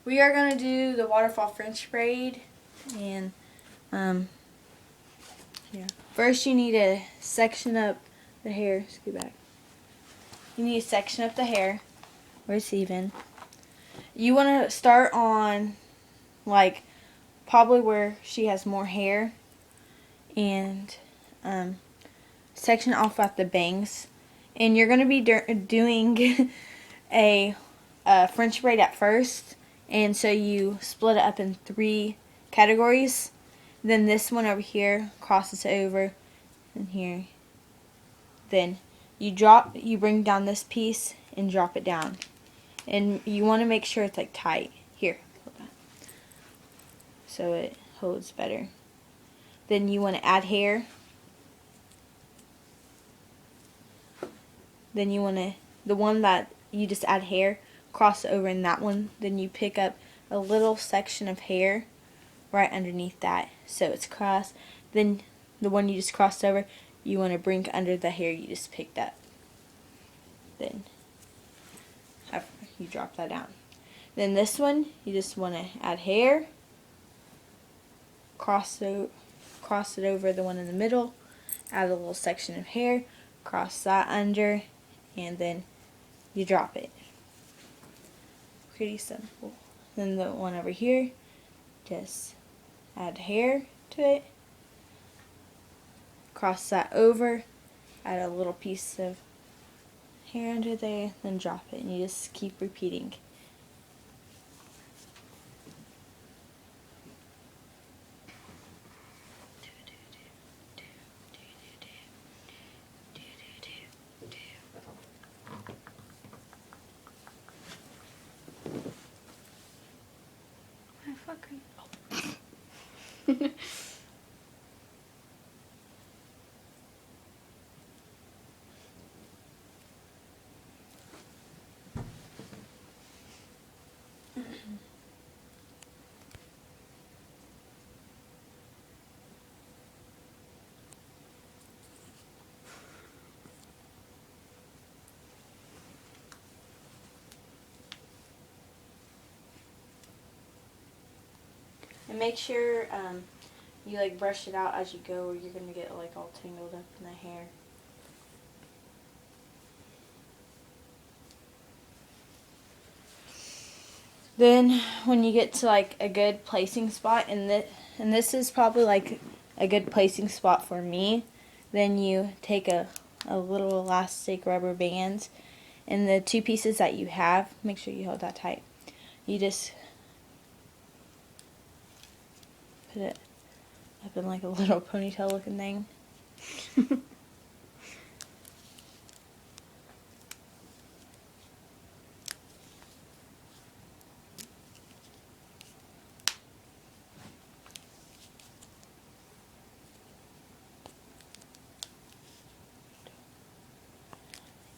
We are going to do the waterfall French braid, and yeah. First you need to section up the hair. Scoot back. You need to section up the hair where it's even. You want to start on like probably where she has more hair, and section off at the bangs. And you're going to be doing a French braid at first, and so you split it up in 3 categories. Then this one over here crosses over, and here. Then you bring down this piece and drop it down, and you want to make sure it's like tight here, so it holds better. Then you want to add hair. Then you want to, the one that you just add hair, cross over in that one. Then you pick up a little section of hair right underneath that, so it's crossed. Then the one you just crossed over, you want to bring under the hair you just picked up. Then you drop that down. Then this one, you just want to add hair, cross it over the one in the middle, add a little section of hair, cross that under, and then you drop it. Pretty simple. Then the one over here, just add hair to it, cross that over, add a little piece of hair under there, then drop it, and you just keep repeating. And make sure you like brush it out as you go, or you're gonna get like all tangled up in the hair. Then when you get to like a good placing spot, and this is probably like a good placing spot for me, then you take a little elastic rubber band, and the 2 pieces that you have, make sure you hold that tight. You just put it up in like a little ponytail looking thing.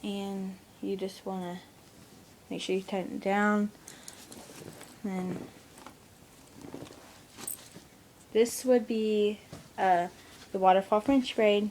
And you just want to make sure you tighten it down. Then this would be the waterfall French braid.